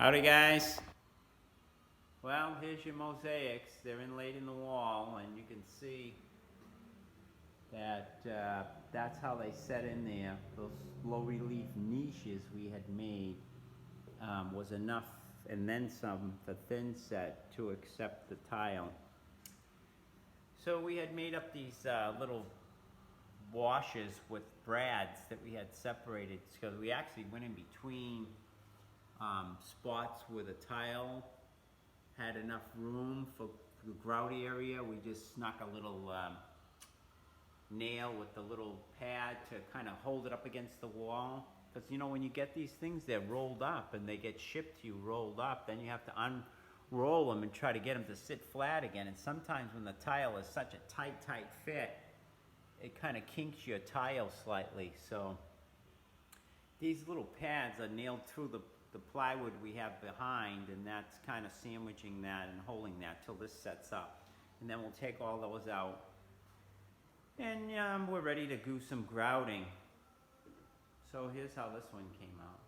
Howdy guys. Well, here's your mosaics. They're inlaid in the wall, and you can see that that's how they set in there. Those low relief niches we had made was enough and then some for thin set to accept the tile. So we had made up these little washes with brads that we had separated, because we actually went in between spots where the tile had enough room for the grout area. We just snuck a little nail with the little pad to kind of hold it up against the wall. Because you know, when you get these things, they're rolled up and they get shipped to you rolled up. Then you have to unroll them and try to get them to sit flat again. And sometimes when the tile is such a tight fit, it kind of kinks your tile slightly. So these little pads are nailed through the plywood we have behind, and that's kind of sandwiching that and holding that till this sets up. And then we'll take all those out, and we're ready to do some grouting. So here's how this one came out.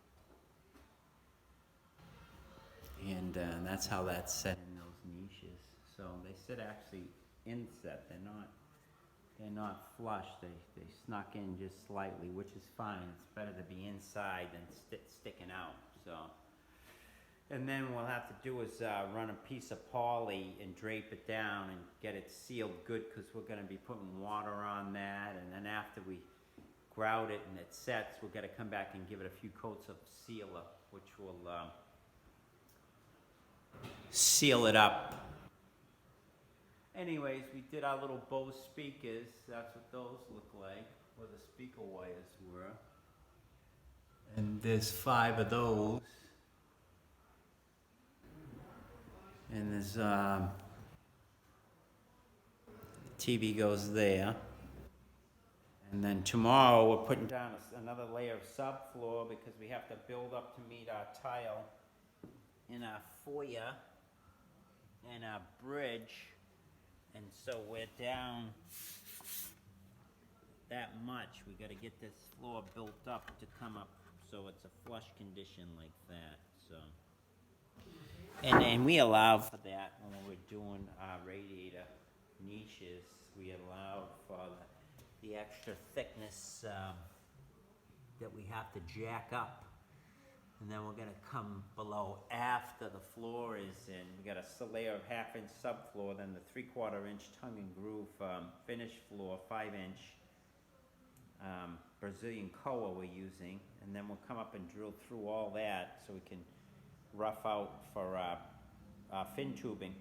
And that's how that's set in those niches. So they sit actually inset. They're not flush. They snuck in just slightly, which is fine. It's better to be inside than sticking out. So, and then what we'll have to do is run a piece of poly and drape it down and get it sealed good, because we're going to be putting water on that. And then after we grout it and it sets, we're going to come back and give it a few coats of sealer, which will seal it up. Anyways, we did our little Bose speakers. That's what those look like, where the speaker wires were. And there's 5 of those. And there's TV goes there. And then tomorrow we're putting down another layer of subfloor, because we have to build up to meet our tile in our foyer and our bridge. And so we're down that much. We got to get this floor built up to come up so it's a flush condition like that. So, and we allow for that when we're doing our radiator niches. We allow for the extra thickness that we have to jack up. And then we're going to come below after the floor is in. We got a layer of 1/2-inch subfloor, then the 3/4-inch tongue and groove finished floor, 5-inch Brazilian koa we're using. And then we'll come up and drill through all that so we can rough out for fin tubing,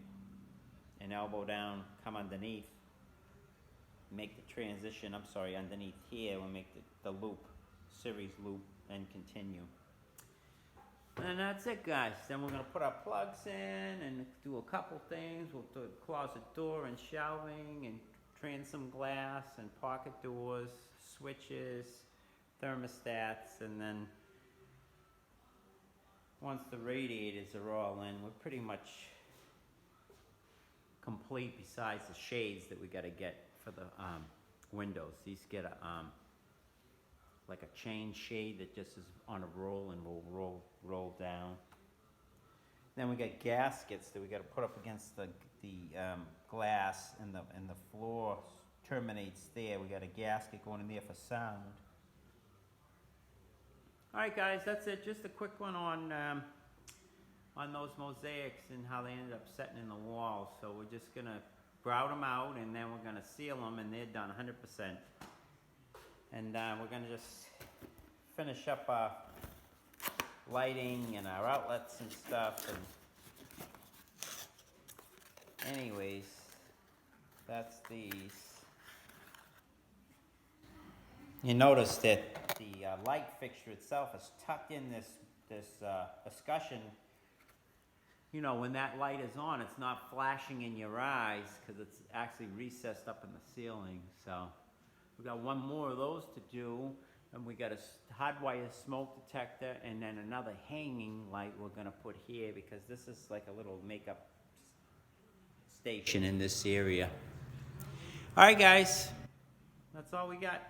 and elbow down, come underneath, make the transition, underneath here, we'll make the loop, series loop, and continue. And that's it, guys. Then we're going to put our plugs in and do a couple things. We'll do a closet door and shelving and transom glass and pocket doors, switches, thermostats, and then once the radiators are all in, we're pretty much complete, besides the shades that we got to get for the windows. These get a like a chain shade that just is on a roll and will roll down. Then we got gaskets that we got to put up against the glass, and the floor terminates there. We got a gasket going in there for sound. All right, guys, that's it. Just a quick one on those mosaics and how they ended up setting in the wall. So we're just gonna grout them out, and then we're gonna seal them, and they're done 100%. And we're going to just finish up our lighting and our outlets and stuff. And anyways, that's these. You notice that the light fixture itself is tucked in this escutcheon. You know, when that light is on, it's not flashing in your eyes, because it's actually recessed up in the ceiling. So we got one more of those to do, and we got a hardwire smoke detector, and then another hanging light we're gonna put here, because this is like a little makeup station in this area. All right, guys, that's all we got.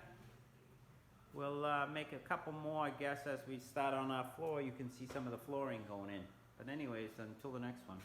We'll make a couple more, I guess, as we start on our floor. You can see some of the flooring going in. But anyways, until the next one.